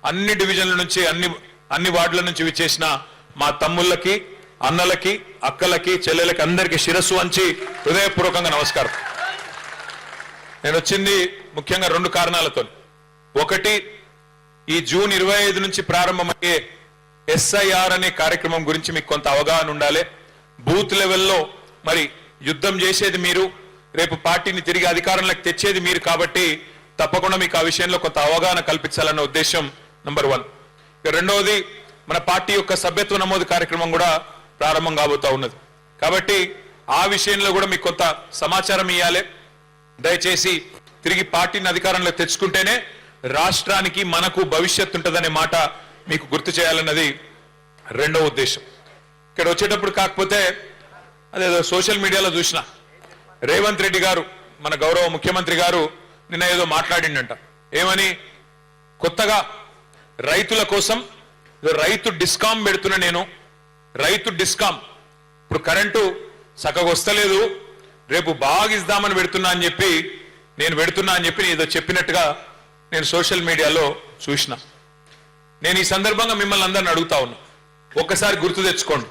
అన్ని డివిజన్ల నుంచి అన్ని వార్డుల నుంచి విచ్చేసిన మా తమ్ముళ్ళకి, అన్నలకి, అక్కలకి, చెల్లెలకి అందరికీ శిరస్సు వంచి హృదయపూర్వకంగా నమస్కారం. నేను వచ్చింది ముఖ్యంగా 2 కారణాలతో. ఒకటి, ఈ జూన్ 25 నుంచి ప్రారంభమయ్యే SIR అనే కార్యక్రమం గురించి మీకు కొంత అవగాహన ఉండాలి. బూత్ లెవెల్లో మరి యుద్ధం చేసేది మీరు, రేపు పార్టీని తిరిగి అధికారంలోకి తెచ్చేది మీరు కాబట్టి తప్పకుండా మీకు ఆ విషయంలో కొంత అవగాహన కల్పించాలన్న ఉద్దేశం నంబర్ 1. రెండవది, మన పార్టీ యొక్క సభ్యత్వ నమోదు కార్యక్రమం కూడా ప్రారంభం కాబోతా ఉన్నది కాబట్టి ఆ విషయంలో కూడా మీకు కొంత సమాచారం ఇవ్వాలి. దయచేసి తిరిగి పార్టీని అధికారంలో తెచ్చుకుంటేనే రాష్ట్రానికి మనకు భవిష్యత్తు ఉంటుందనే మాట మీకు గుర్తు చేయాలన్నది రెండవ ఉద్దేశం. ఇక్కడ వచ్చేటప్పుడు కాకపోతే అదేదో సోషల్ మీడియాలో చూసిన రేవంత్ రెడ్డి గారు, మన గౌరవ ముఖ్యమంత్రి గారు నిన్న ఏదో మాట్లాడిండంట. ఏమని? కొత్తగా రైతుల కోసం రైతు డిస్కామ్ పెడుతున్నా, నేను రైతు డిస్కామ్ ఇప్పుడు కరెంటు చక్కగా వస్తలేదు, రేపు బాగా ఇద్దామని పెడుతున్నా అని చెప్పి ఏదో చెప్పినట్టుగా నేను సోషల్ మీడియాలో చూసిన. నేను ఈ సందర్భంగా మిమ్మల్ని అందరిని అడుగుతా ఉన్నా, ఒక్కసారి గుర్తు తెచ్చుకోండి.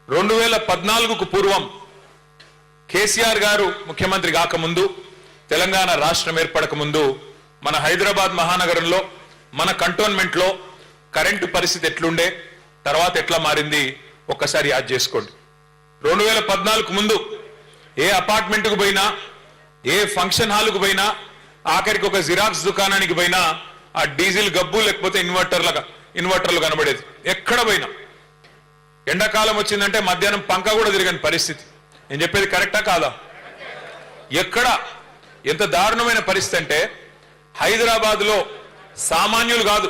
2014కు పూర్వం కేసీఆర్ గారు ముఖ్యమంత్రి కాకముందు, తెలంగాణ రాష్ట్రం ఏర్పడక ముందు మన హైదరాబాద్ మహానగరంలో, మన కంటోన్మెంట్ లో కరెంటు పరిస్థితి ఎట్లుండే, తర్వాత ఎట్లా మారింది ఒక్కసారి యాద్ చేసుకోండి. 2014కు ముందు ఏ అపార్ట్మెంట్కు పోయినా, ఏ ఫంక్షన్ హాల్కు పోయినా, ఆఖరికి ఒక జిరాక్స్ దుకాణానికి పోయినా ఆ డీజిల్ గబ్బు లేకపోతే ఇన్వర్టర్లు కనబడేది. ఎక్కడ పోయినా ఎండాకాలం వచ్చిందంటే మధ్యాహ్నం పంక కూడా తిరగని పరిస్థితి. నేను చెప్పేది కరెక్టా కాదా? ఎక్కడ ఎంత దారుణమైన పరిస్థితి అంటే హైదరాబాద్ లో సామాన్యులు కాదు,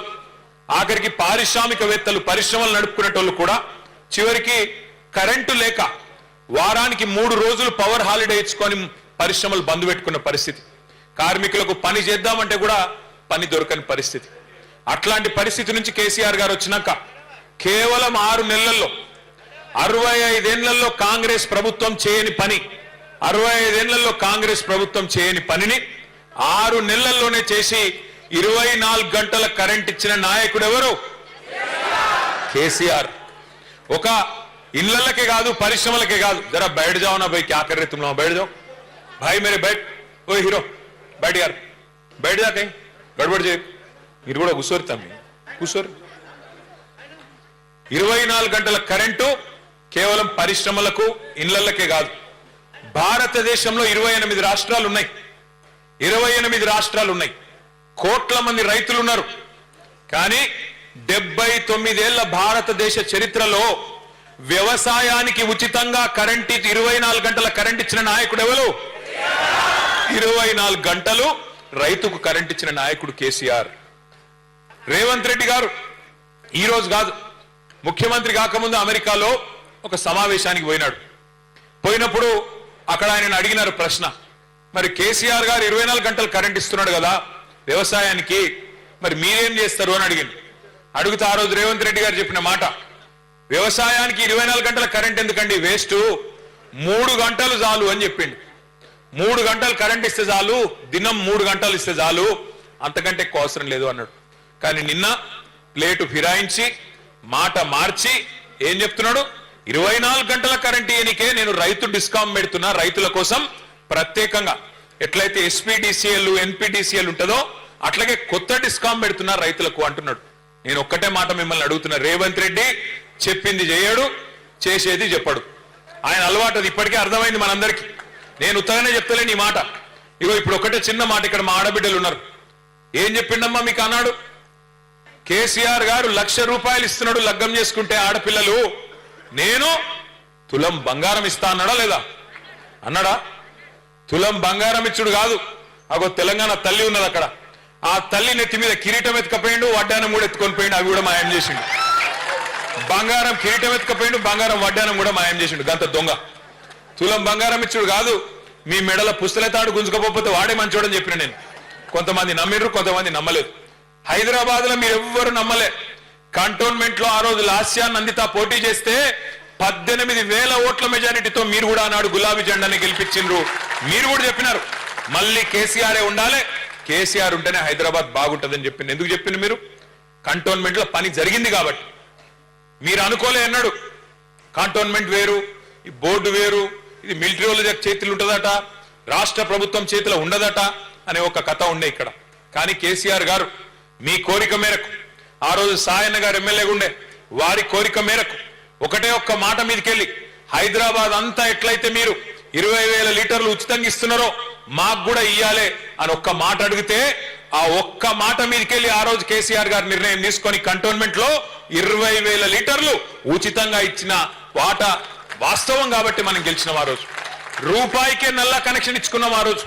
ఆఖరికి పారిశ్రామికవేత్తలు, పరిశ్రమలు నడుపుకునేటోళ్ళు కూడా చివరికి కరెంటు లేక వారానికి 3 రోజులు పవర్ హాలిడే ఇచ్చుకొని పరిశ్రమలు బంద్ పెట్టుకున్న పరిస్థితి. కార్మికులకు పని చేద్దామంటే కూడా పని దొరకని పరిస్థితి. అట్లాంటి పరిస్థితి నుంచి కేసీఆర్ గారు వచ్చినాక కేవలం 6 నెలల్లో 65 ఏళ్లలో కాంగ్రెస్ ప్రభుత్వం చేయని పని, 65 ఏళ్లలో కాంగ్రెస్ ప్రభుత్వం చేయని పనిని 6 నెలల్లోనే చేసి 24 గంటల కరెంట్ ఇచ్చిన నాయకుడు ఎవరు? కేసీఆర్. ఒక ఇళ్లకే కాదు, పరిశ్రమలకే కాదు. జరా బయట జాओ ना भाई, क्या कर रहे तुम लोग, बैठ जाओ भाई, मेरे बैठ, ओ हीरो बैठ यार, बैठ जा, कहीं गड़बड़ जे మీరు కూడా కూర్చోరు. 24 గంటల కరెంటు కేవలం పరిశ్రమలకు, ఇళ్లకే కాదు. భారతదేశంలో 28 రాష్ట్రాలు ఉన్నాయి. 28 రాష్ట్రాలు ఉన్నాయి. కోట్ల మంది రైతులు ఉన్నారు. కానీ 79 ఏళ్ల భారతదేశ చరిత్రలో వ్యవసాయానికి ఉచితంగా కరెంట్ 24 గంటల కరెంట్ ఇచ్చిన నాయకుడు ఎవరు? 24 గంటలు రైతుకు కరెంట్ ఇచ్చిన నాయకుడు కేసీఆర్. రేవంత్ రెడ్డి గారు ఈ రోజు కాదు, ముఖ్యమంత్రి కాకముందు అమెరికాలో ఒక సమావేశానికి పోయినప్పుడు అక్కడ ఆయన అడిగినారు ప్రశ్న, మరి కేసీఆర్ గారు 24 గంటలు కరెంట్ ఇస్తున్నాడు కదా వ్యవసాయానికి, మరి మీరేం చేస్తారు అని అడిగితే ఆ రోజు రేవంత్ రెడ్డి గారు చెప్పిన మాట, వ్యవసాయానికి 24 గంటల కరెంట్ ఎందుకండి, వేస్ట్, 3 గంటలు చాలు అని చెప్పిండు. 3 గంటలు కరెంట్ ఇస్తే చాలు, దినం 3 గంటలు ఇస్తే చాలు, అంతకంటే ఎక్కువ అవసరం లేదు అన్నాడు. కానీ నిన్న ప్లేటు ఫిరాయించి మాట మార్చి ఏం చెప్తున్నాడు, 24 గంటల కరెంట్ ఇయనికే నేను రైతు డిస్కామ్ పెడుతున్నా, రైతుల కోసం ప్రత్యేకంగా ఎట్లయితే SPDCL NPDCL ఉంటుందో అట్లాగే కొత్త డిస్కామ్ పెడుతున్నా రైతులకు అంటున్నాడు. నేను ఒక్కటే మాట మిమ్మల్ని అడుగుతున్నా, రేవంత్ రెడ్డి చెప్పింది చేయడు, చేసేది చెప్పడు. ఆయన అలవాటు అది ఇప్పటికే అర్థమైంది మనందరికీ. నేను ఉత్తగానే చెప్తలేను ఈ మాట. ఇగో ఇప్పుడు ఒకటే చిన్న మాట, ఇక్కడ మా ఆడబిడ్డలు ఉన్నారు. ఏం చెప్పిండమ్మా మీకు అన్నాడు? కేసీఆర్ గారు 1,00,000 రూపాయలు ఇస్తున్నాడు లగ్గం చేసుకుంటే ఆడపిల్లలు, నేను తులం బంగారం ఇస్తా అన్నాడా లేదా? అన్నాడా? తులం బంగారం ఇచ్చుడు కాదు, అగో తెలంగాణ తల్లి ఉన్నది అక్కడ, ఆ తల్లి నెత్తి మీద కిరీటం ఎత్తుకపోయిండు, వడ్డానం కూడా ఎత్తుకొని పోయిండు, అవి కూడా మాయం చేసిండు. బంగారం కిరీటం ఎత్తుకపోయిండు, బంగారం వడ్డానం కూడా మాయం చేసిండు. గంత దొంగ. తులం బంగారం ఇచ్చుడు కాదు, మీ మెడల పుస్తలతాడు గుంజుకపోతే వాడే మంచోడని చెప్పిన నేను. కొంతమంది నమ్మిర్రు, కొంతమంది నమ్మలేదు. హైదరాబాద్ లో మీరు ఎవ్వరు నమ్మలే. కంటోన్మెంట్ లో ఆ రోజు లాస్యా నందిత పోటీ చేస్తే 18,000 ఓట్ల మెజారిటీతో మీరు కూడా ఆనాడు గులాబీ జెండాని గెలిపించిండ్రు. మీరు కూడా చెప్పినారు మళ్ళీ కేసీఆర్ ఉండాలి, కేసీఆర్ ఉంటేనే హైదరాబాద్ బాగుంటుందని చెప్పింది. ఎందుకు చెప్పింది మీరు? కంటోన్మెంట్ లో పని జరిగింది కాబట్టి. మీరు అనుకోలే అన్నాడు కంటోన్మెంట్ వేరు, ఈ బోర్డు వేరు, ఇది మిలిటరీ వాళ్ళ చేతులు ఉంటుందట, రాష్ట్ర ప్రభుత్వం చేతిలో ఉండదట అనే ఒక కథ ఉండే ఇక్కడ. కానీ కేసీఆర్ గారు మీ కోరిక మేరకు, ఆ రోజు సాయన్న గారు ఎమ్మెల్యేగా ఉండే వారి కోరిక మేరకు ఒకటే ఒక్క మాట మీదకెళ్ళి హైదరాబాద్ అంతా ఎట్లయితే మీరు 20,000 లీటర్లు ఉచితంగా ఇస్తున్నారో మాకు కూడా ఇయ్యాలే అని ఒక్క మాట అడిగితే ఆ ఒక్క మాట మీదకెళ్ళి ఆ రోజు కేసీఆర్ గారు నిర్ణయం తీసుకొని కంటోన్మెంట్ లో 20,000 లీటర్లు ఉచితంగా ఇచ్చిన వాటా వాస్తవం కాబట్టి మనం గెలిచినాం. ఆ రోజు రూపాయికే నల్లా కనెక్షన్ ఇచ్చుకున్నాం. ఆ రోజు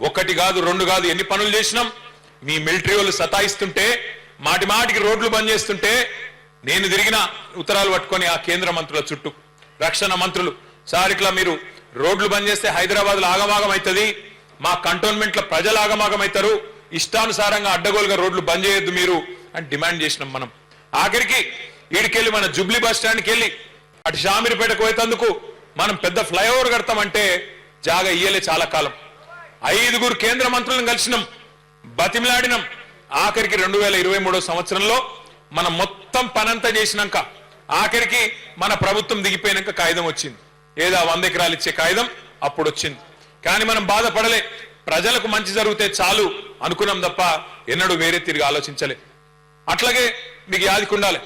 ఒకటి కాదు రెండు కాదు ఎన్ని పనులు చేసినాం. మీ మిలిటరీ వాళ్ళు సతాయిస్తుంటే మాటి మాటికి రోడ్లు బంద్ చేస్తుంటే నేను తిరిగిన ఉత్తరాలు పట్టుకొని ఆ కేంద్ర మంత్రుల చుట్టూ, రక్షణ మంత్రులు, సార్ ఇట్లా మీరు రోడ్లు బంద్ చేస్తే హైదరాబాద్ లో ఆగమాగం అవుతుంది, మా కంటోన్మెంట్ లో ప్రజలు ఆగమాగం అవుతారు, ఇష్టానుసారంగా అడ్డగోలుగా రోడ్లు బంద్ చేయొద్దు మీరు అని డిమాండ్ చేసినాం. మనం ఆఖరికి ఈడికెళ్ళి మన జుబ్లీ బస్ స్టాండ్కి వెళ్ళి అటు షామీర్పేటకు పోయేందుకు మనం పెద్ద ఫ్లైఓవర్ కడతామంటే జాగా ఇయ్యలే చాలా కాలం. 5 కేంద్ర మంత్రులను కలిసినాం, బతిమిలాడినాం. ఆఖరికి 2023 సంవత్సరంలో మనం మొత్తం పనంతా చేసినాక ఆఖరికి మన ప్రభుత్వం దిగిపోయినాక కాగితం వచ్చింది, ఏదో 100 ఎకరాలు ఇచ్చే కాగితం అప్పుడు వచ్చింది. కానీ మనం బాధపడలే, ప్రజలకు మంచి జరిగితే చాలు అనుకున్నాం తప్ప ఎన్నడూ వేరే తిరిగి ఆలోచించలే. అట్లాగే మీకు యాదికుండాలి,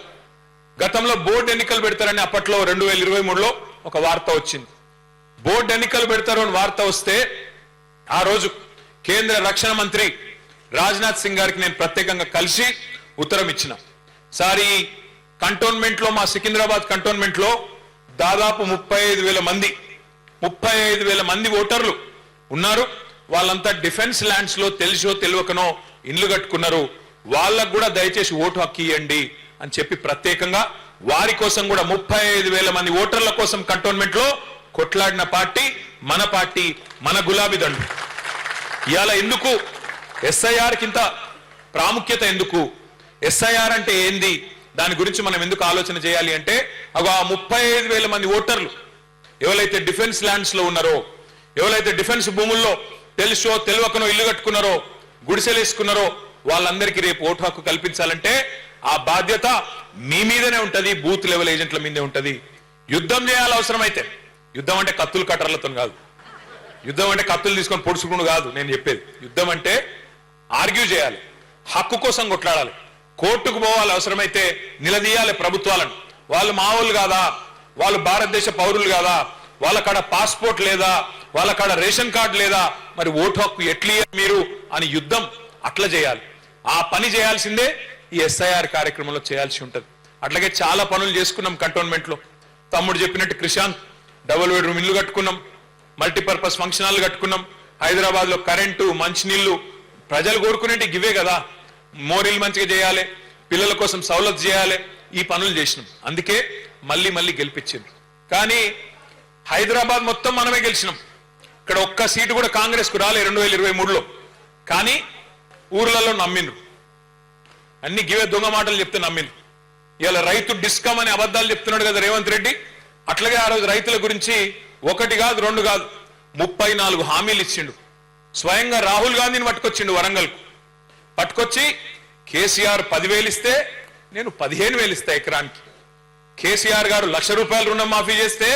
గతంలో బోర్డు ఎన్నికలు పెడతారని అప్పట్లో 2023లో ఒక వార్త వచ్చింది. బోర్డు ఎన్నికలు పెడతారు అని వార్త వస్తే ఆ రోజు కేంద్ర రక్షణ మంత్రి రాజ్నాథ్ సింగ్ గారికి నేను ప్రత్యేకంగా కలిసి ఉత్తరం ఇచ్చిన. సార్ ఈ కంటోన్మెంట్ లో, మా సికింద్రాబాద్ కంటోన్మెంట్ లో దాదాపు 35,000 మంది ఓటర్లు ఉన్నారు. వాళ్ళంతా డిఫెన్స్ ల్యాండ్స్ లో తెలుసో తెలియకనో ఇండ్లు కట్టుకున్నారు, వాళ్ళకు కూడా దయచేసి ఓటు హక్కు ఇవ్వండి అని చెప్పి ప్రత్యేకంగా వారి కోసం కూడా 35,000 మంది ఓటర్ల కోసం కంటోన్మెంట్ లో కొట్లాడిన పార్టీ మన గులాబీ దండు. ఇవాళ ఎందుకు ఎస్ఐఆర్ కింద ప్రాముఖ్యత, ఎందుకు ఎస్ఐఆర్ అంటే ఏంది, దాని గురించి మనం ఎందుకు ఆలోచన చేయాలి అంటే ఆ 35,000 మంది ఓటర్లు ఎవరైతే డిఫెన్స్ ల్యాండ్స్ లో ఉన్నారో, ఎవరైతే డిఫెన్స్ భూముల్లో తెలుసో తెలియకనో ఇల్లు కట్టుకున్నారో, గుడిసెలేసుకున్నారో, వాళ్ళందరికీ రేపు ఓటు హక్కు కల్పించాలంటే ఆ బాధ్యత మీ మీదనే ఉంటది, బూత్ లెవెల్ ఏజెంట్ల మీదే ఉంటది. యుద్ధం చేయాలి అవసరమైతే. యుద్ధం అంటే కత్తులు కట్టర్లతో కాదు, యుద్ధం అంటే కత్తులు తీసుకొని పొడుచుకుని కాదు నేను చెప్పేది. యుద్ధం అంటే ఆర్గ్యూ చేయాలి, హక్కు కోసం కొట్లాడాలి, కోర్టుకు పోవాలి, అవసరమైతే నిలదీయాలి ప్రభుత్వాలను. వాళ్ళు మావోళ్ళు కాదా, వాళ్ళు భారతదేశ పౌరులు కాదా, వాళ్ళ కాడ పాస్పోర్ట్ లేదా, వాళ్ళ కాడ రేషన్ కార్డు లేదా, మరి ఓటు హక్కు ఎట్లీ మీరు అని యుద్ధం అట్లా చేయాలి. ఆ పని చేయాల్సిందే ఈ ఎస్ఐఆర్ కార్యక్రమంలో చేయాల్సి ఉంటుంది. అట్లాగే చాలా పనులు చేసుకున్నాం కంటోన్మెంట్ లో. తమ్ముడు చెప్పినట్టు క్రిషాంత్ డబుల్ బెడ్రూమ్ ఇల్లు కట్టుకున్నాం, మల్టీపర్పస్ ఫంక్షన్ హాల్ కట్టుకున్నాం. హైదరాబాద్ లో కరెంటు, మంచినీళ్లు ప్రజలు కోరుకునేటి గివే కదా. మోరీలు మంచిగా చేయాలి, పిల్లల కోసం సౌలత్ చేయాలి, ఈ పనులు చేసినాం. అందుకే మళ్ళీ గెలిపించింది. కానీ హైదరాబాద్ మొత్తం మనమే గెలిచినాం. ఇక్కడ ఒక్క సీటు కూడా కాంగ్రెస్ కు రాలే 2023లో. కానీ ఊర్లలో నమ్మిండ్రు, అన్ని గివే దొంగ మాటలు చెప్తే నమ్మిండ్రు. ఇలా రైతు డిస్కమ్ అని అబద్ధాలు చెప్తున్నాడు కదా రేవంత్ రెడ్డి. అట్లాగే ఆ రోజు రైతుల గురించి 1 కాదు 2 కాదు 34 హామీలు ఇచ్చిండు. స్వయంగా రాహుల్ గాంధీని పట్టుకొచ్చిండు వరంగల్కు. పట్టుకొచ్చి కేసీఆర్ 10,000 ఇస్తే నేను 15,000 ఇస్తా ఎకరానికి. కేసీఆర్ గారు ₹1,00,000 రుణం మాఫీ చేస్తే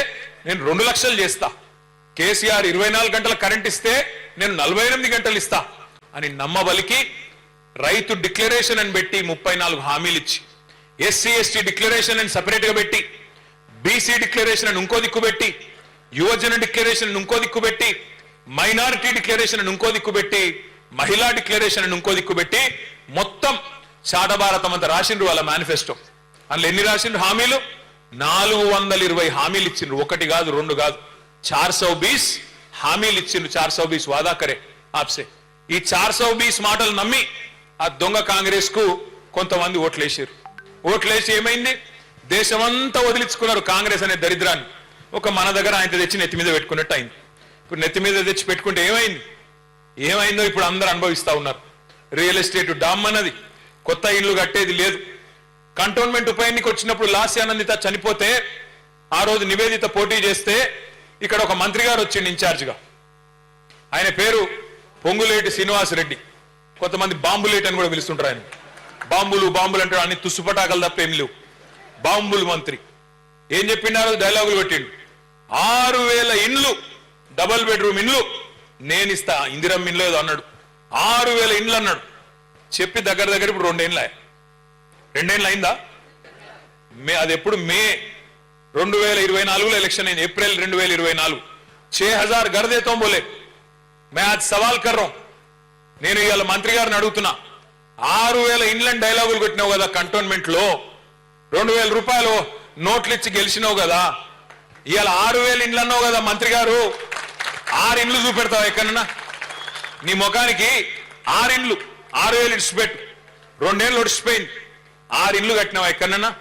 నేను 2 లక్షలు చేస్తా. కేసీఆర్ 24 గంటల కరెంట్ ఇస్తే నేను 48 గంటలు ఇస్తా అని నమ్మబలికి రైతు డిక్లరేషన్ అని పెట్టి 34 హామీలు ఇచ్చి, ఎస్సీ ఎస్టీ డిక్లరేషన్ అని సపరేట్ గా పెట్టి, బీసీ డిక్లరేషన్ అని ఇంకో దిక్కు పెట్టి, యువజన డిక్లరేషన్ అని ఇంకో దిక్కు పెట్టి, మైనారిటీ డిక్లరేషన్ అని ఇంకో దిక్కు పెట్టి, మహిళా డిక్లరేషన్ అని ఇంకో దిక్కు పెట్టి మొత్తం చాటభారతం అంతా రాసిండ్రు వాళ్ళ మేనిఫెస్టో. అందులో ఎన్ని రాసిండ్రు హామీలు? 420 హామీలు ఇచ్చిండ్రు. 1 కాదు 2 కాదు 420 హామీలు ఇచ్చిండ్రు. 420 వాదా కరే ఆప్సే. ఈ 420 మాటలు నమ్మి ఆ దొంగ కాంగ్రెస్ కు కొంతమంది ఓట్లేసారు. ఓట్లేసి ఏమైంది? దేశమంతా వదిలించుకున్నారు కాంగ్రెస్ అనే దరిద్రాన్ని. ఒక మన దగ్గర ఆయన తెచ్చి నెత్తి మీద పెట్టుకున్నట్టు అయింది. ఇప్పుడు నెత్తి మీద తెచ్చి పెట్టుకుంటే ఏమైందో ఇప్పుడు అందరూ అనుభవిస్తా ఉన్నారు. రియల్ ఎస్టేట్ డామ్ అన్నది, కొత్త ఇళ్లు కట్టేది లేదు. కంటోన్మెంట్ ఉప ఎన్నిక వచ్చినప్పుడు లాస్యానందిత చనిపోతే ఆ రోజు నివేదిత పోటీ చేస్తే ఇక్కడ ఒక మంత్రి గారు వచ్చిండు ఇన్ఛార్జిగా. ఆయన పేరు పొంగులేటి శ్రీనివాస్ రెడ్డి, కొంతమంది బాంబులేట్ అని కూడా పిలుస్తుంటారు ఆయన. బాంబులు బాంబులు అంటాడు, అన్ని తుస్సుపటాకలు తప్ప ఏం లేవు. బాంబులు మంత్రి ఏం చెప్పిండారు, డైలాగులు పెట్టిండు. 6,000 ఇండ్లు, డబల్ బెడ్రూమ్ ఇండ్లు నేను ఇస్తా, ఇందిరమ్మ ఇండ్లు ఏదో అన్నాడు. 6,000 ఇండ్లు అన్నాడు. చెప్పి దగ్గర దగ్గర ఇప్పుడు 2 ఏళ్ళు అయిందా? అది ఎప్పుడు మే 2024 ఎలక్షన్ అయింది, ఏప్రిల్ 2024. 6,000 घर देता हूं बोले. मैं आज सवाल कर रहा हूं. నేను ఇవాళ మంత్రి గారిని అడుగుతున్నా, 6,000 ఇండ్లని డైలాగులు కొట్టినావు కదా కంటోన్మెంట్ లో, 2,000 రూపాయలు నోట్లు ఇచ్చి గెలిచినావు కదా, ఇవాళ 6,000 ఇండ్లు అన్నావు కదా మంత్రి గారు, 6 ఇండ్లు చూపెడతావు ఎక్కడన్నా? నీ ముఖానికి 6 ఇండ్లు, 6,000 ఇడిచిపెట్టు, 2 ఏళ్ళు ఒడిచిపోయింది, 6 ఇండ్లు కట్టినావా ఎక్కడన్నా?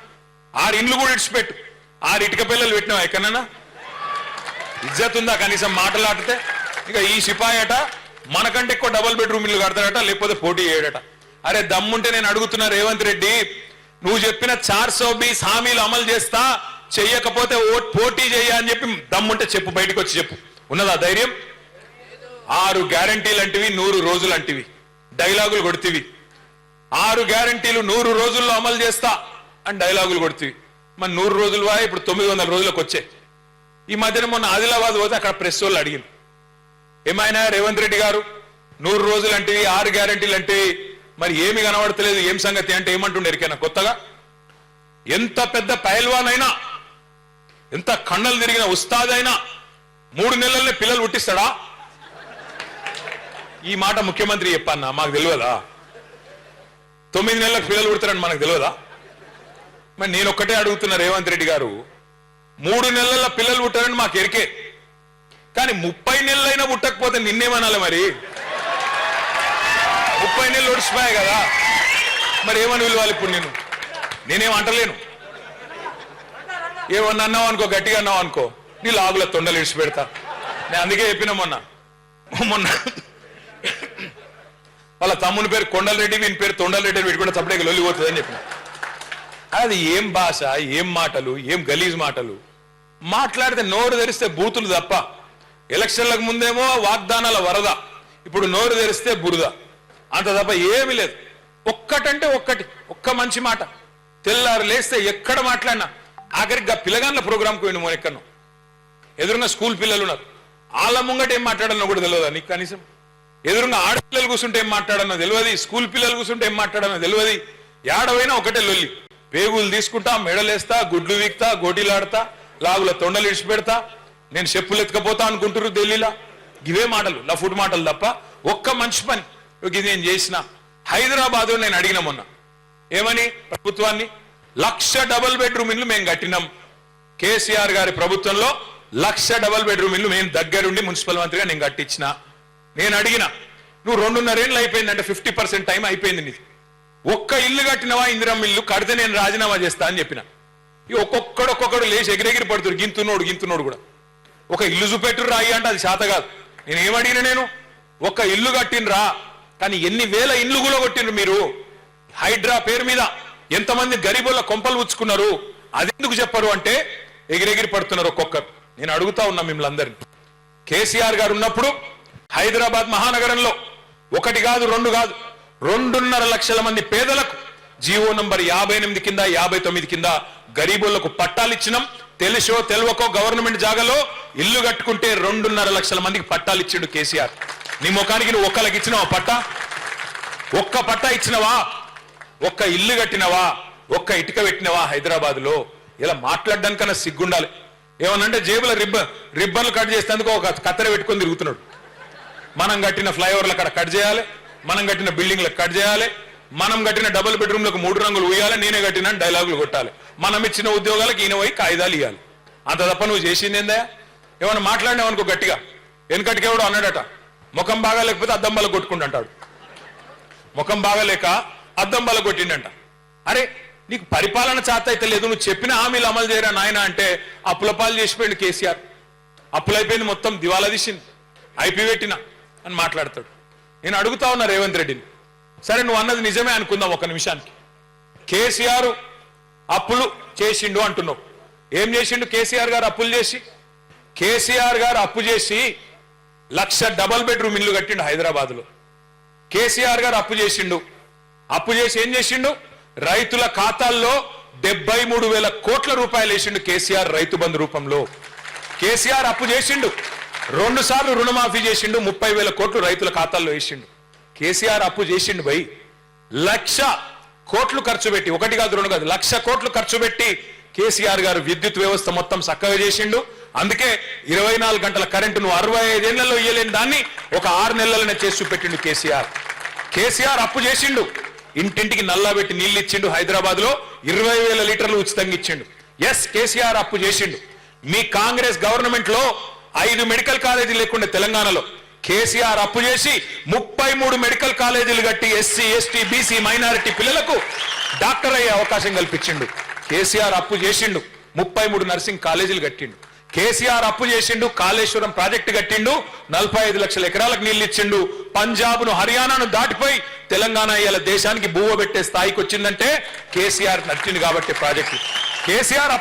6 ఇండ్లు కూడా ఇడిచిపెట్టు, 6 ఇటుక పిల్లలు పెట్టినావా ఎక్కడన్నా? ఇజ్జత్ ఉందా కనీసం మాటలాడితే? ఇక ఈ సిపాయి అట మనకంటే ఎక్కువ డబుల్ బెడ్రూమ్ ఇల్లు కడతాడట, లేకపోతే పోటీ చేయడట. అరే దమ్ముంటే నేను అడుగుతున్నా రేవంత్ రెడ్డి, నువ్వు చెప్పిన 420 హామీలు అమలు చేస్తా, చెయ్యకపోతే పోటీ చెయ్య అని చెప్పి దమ్ముంటే చెప్పు, బయటకు వచ్చి చెప్పు. ఉన్నదా ధైర్యం? 6 గ్యారంటీలు అంటివి, 100 రోజులు అంటివి, డైలాగులు కొడుతీవి. 6 గ్యారంటీలు 100 రోజుల్లో అమలు చేస్తా అని డైలాగులు కొడుతీవి. మరి 100 రోజులు వా, ఇప్పుడు 900 రోజులకు వచ్చాయి. ఈ మధ్యన మొన్న ఆదిలాబాద్ పోతే అక్కడ ప్రెస్ వాళ్ళు అడిగింది, ఏమైనా రేవంత్ రెడ్డి గారు 100 రోజులు అంటే 6 గ్యారంటీలు అంటే మరి ఏమి కనబడతలేదు, ఏం సంగతి అంటే ఏమంటుండే ఎరికైనా కొత్తగా? ఎంత పెద్ద పైల్వాన్ అయినా, ఎంత కన్నలు తిరిగిన ఉస్తాద్ అయినా 3 నెలలనే పిల్లలు పుట్టిస్తాడా? ఈ మాట ముఖ్యమంత్రి చెప్పన్నా, మాకు తెలియదా? 9 నెలలకు పిల్లలు పుడతారని మనకు తెలియదా? మరి నేను ఒక్కటే అడుగుతున్నా రేవంత్ రెడ్డి గారు, 3 నెలల పిల్లలు పుట్టారని మాకు ఎరికే, కానీ 30 నెలలైనా పుట్టకపోతే నిన్నేమనాలి మరి? 30 నెలలు ఒడిచిపోయాయి కదా, మరి ఏమని విలువాలి ఇప్పుడు? నేనేం అంటలేను. ఏమన్నా అన్నావు అనుకో, గట్టిగా అన్నావు అనుకో, నీ లాగుల తొండలు ఇడిచి పెడతా. నేను అందుకే చెప్పిన మొన్న వాళ్ళ తమ్ముని పేరు కొండలరెడ్డి, వీని పేరు తొండలరెడ్డి, వీటి కూడా తప్పడే లొల్లిపోతుంది అని చెప్పిన. అది ఏం భాష, ఏం మాటలు, ఏం గలీజ్ మాటలు మాట్లాడితే నోరు తెరిస్తే బూతులు తప్ప. ఎలక్షన్లకు ముందేమో వాగ్దానాల వరద, ఇప్పుడు నోరు తెరిస్తే బురద, అంత తప్ప ఏమీ లేదు. ఒక్కటంటే ఒక్క మంచి మాట. తెల్లారు లేస్తే ఎక్కడ మాట్లాడినా, ఆఖరికి పిల్లగాన్ల ప్రోగ్రాంకి పోయిన ఎక్కడో ఎదురున్న స్కూల్ పిల్లలు ఉన్నారు, వాళ్ళ ముంగట ఏం మాట్లాడాలో కూడా తెలియదా నీకు? కనీసం ఎదురున్న ఆడపిల్లలు కూర్చుంటే ఏం మాట్లాడనో తెలియదు, స్కూల్ పిల్లలు కూర్చుంటే ఏం మాట్లాడనో తెలియదు. ఏడవైనా ఒకటే లొల్లి, పేగులు తీసుకుంటా, మెడలేస్తా, గుడ్లు వీక్తా, గోటీలాడతా, లాగుల తొండలు ఇడిచి పెడతా, నేను చెప్పులు ఎత్తుకపోతా అనుకుంటారు ఢిల్లీలో. ఇవే మాటలు, లఫుట్ మాటలు తప్ప ఒక్క మంచి పని ఇది నేను చేసిన. హైదరాబాద్ నేను అడిగిన మొన్న, ఏమని? ప్రభుత్వాన్ని 1,00,000 డబుల్ బెడ్రూమ్ ఇల్లు మేము కట్టినాం. కేసీఆర్ గారి ప్రభుత్వంలో 1,00,000 డబుల్ బెడ్రూమ్ ఇల్లు మేము దగ్గరుండి మున్సిపల్ మంత్రిగా నేను కట్టించిన. నేను అడిగిన, నువ్వు 2.5 ఏళ్ళు అయిపోయిందంటే 50% టైం అయిపోయింది నీది, ఒక్క ఇల్లు కట్టినవా? ఇందిరమ్మ ఇల్లు కడితే నేను రాజీనామా చేస్తా అని చెప్పిన. ఇక ఒక్కొక్కడు లేచి ఎగిరెగిరి పడుతురు, గింతున్నోడు కూడా. ఒక ఇల్లు చూపెట్టురు రాయి అంటే అది శాత కాదు. నేనేమడిగిన, నేను ఒక్క ఇల్లు కట్టినరా, కానీ ఎన్ని వేల ఇల్లు కూడా కొట్టినరు మీరు. హైడ్రా పేరు మీద ఎంతమంది గరీబుల కొంపలు ఉచ్చుకున్నారు, అది ఎందుకు చెప్పరు అంటే ఎగిరెగిరి పడుతున్నారు ఒక్కొక్కరు. నేను అడుగుతా ఉన్నా మిమ్మల్ని అందరినీ, కేసీఆర్ గారు ఉన్నప్పుడు హైదరాబాద్ మహానగరంలో 1 కాదు 2 కాదు 2.5 లక్షల మంది పేదలకు జీవో నంబర్ 58 కింద 59 కింద గరీబులకు పట్టాలు ఇచ్చినాం. తెలుసో తెలవకో గవర్నమెంట్ జాగాలో ఇల్లు కట్టుకుంటే 2.5 లక్షల మందికి పట్టాలు ఇచ్చిండు కేసీఆర్. నీ ముఖానికి నువ్వు ఒక్కలకి ఇచ్చినావా పట్టా? ఒక్క పట్టా ఇచ్చినవా? ఒక్క ఇల్లు కట్టినవా? ఒక్క ఇటుక పెట్టినవా హైదరాబాద్ లో? ఇలా మాట్లాడడానికన్నా సిగ్గుండాలి. ఏమనంటే జేబుల రిబ్బన్లు కట్ చేసేందుకు ఒక కత్తెర పెట్టుకొని తిరుగుతున్నాడు. మనం కట్టిన ఫ్లైఓవర్లు అక్కడ కట్ చేయాలి, మనం కట్టిన బిల్డింగ్లకు కట్ చేయాలి, మనం కట్టిన డబుల్ బెడ్రూమ్లకు 3 రంగులు ఉయ్యాలి, నేనే కట్టిన డైలాగులు కొట్టాలి, మనం ఇచ్చిన ఉద్యోగాలకు ఈయన పోయి కాయిదాలు ఇవ్వాలి. అంత తప్ప నువ్వు చేసింది ఏందా? ఏమన్నా మాట్లాడినావు అనుకో గట్టిగా, వెనకటికేవాడు అన్నాడట, ముఖం బాగా లేకపోతే అద్దం బల కొట్టుకుంటాడు. ముఖం బాగాలేక అద్దం బల కొట్టిండంట. అరే నీకు పరిపాలన చేత అయితే లేదు, నువ్వు చెప్పిన హామీలు అమలు చేయరా నాయన అంటే అప్పులపాలు చేసిపోయింది కేసీఆర్. అప్పులైపోయింది, మొత్తం దివాలా తీసింది, ఐపీ పెట్టినా అని మాట్లాడతాడు. నేను అడుగుతా ఉన్నా రేవంత్ రెడ్డిని, సరే నువ్వు అన్నది నిజమే అనుకుందాం ఒక నిమిషానికి. కేసీఆర్ అప్పులు చేసిండు అంటున్నావు. ఏం చేసిండు కేసీఆర్ గారు అప్పులు చేసి? కేసీఆర్ గారు అప్పు చేసి 1,00,000 డబుల్ బెడ్రూమ్ ఇల్లు కట్టిండు హైదరాబాద్ లో. కేసీఆర్ గారు అప్పు చేసిండు, అప్పు చేసి ఏం చేసిండు? రైతుల ఖాతాల్లో 73,000 కోట్ల రూపాయలు వేసిండు కేసీఆర్ రైతు బంధు రూపంలో. కేసీఆర్ అప్పు చేసిండు, 2 సార్లు రుణమాఫీ చేసిండు, 30,000 కోట్లు రైతుల ఖాతాల్లో వేసిండు. కేసీఆర్ అప్పు చేసిండు భయ్, 1,00,000 కోట్లు ఖర్చు పెట్టి, 1 కాదు 2 కాదు 1,00,000 కోట్లు ఖర్చు పెట్టి కేసీఆర్ గారు విద్యుత్ వ్యవస్థ మొత్తం చక్కగా చేసిండు. అందుకే 24 గంటల కరెంటును 65 ఏళ్లలో ఇయ్యలేని దాన్ని ఒక 6 నెలలనే చేసి చూపెట్టిండు కేసీఆర్. కేసీఆర్ అప్పు చేసిండు, ఇంటింటికి నల్లా పెట్టి నీళ్లు ఇచ్చిండు. హైదరాబాద్ లో 20,000 లీటర్లు ఉచితంగా ఇచ్చిండు. ఎస్, కేసీఆర్ అప్పు చేసిండు. మీ కాంగ్రెస్ గవర్నమెంట్ లో 5 మెడికల్ కాలేజీలు లేకుండా తెలంగాణలో కేసీఆర్ అప్పు చేసి 33 మెడికల్ కాలేజీలు కట్టి ఎస్సీ, ఎస్టీ, బీసీ, మైనారిటీ పిల్లలకు డాక్టర్ అయ్యే అవకాశం కల్పించిండు. కేసీఆర్ అప్పు చేసిండు, 33 నర్సింగ్ కాలేజీలు కట్టిండు. కేసీఆర్ అప్పు చేసిండు, కాళేశ్వరం ప్రాజెక్టు కట్టిండు, 45 లక్షల ఎకరాలకు నీళ్లు ఇచ్చిండు. పంజాబ్ను, హర్యానాను దాటిపోయి తెలంగాణ ఇవాళ దేశానికి బువ్వ పెట్టే స్థాయికి వచ్చిందంటే కేసీఆర్ నచ్చింది కాబట్టి ప్రాజెక్టు. కేసీఆర్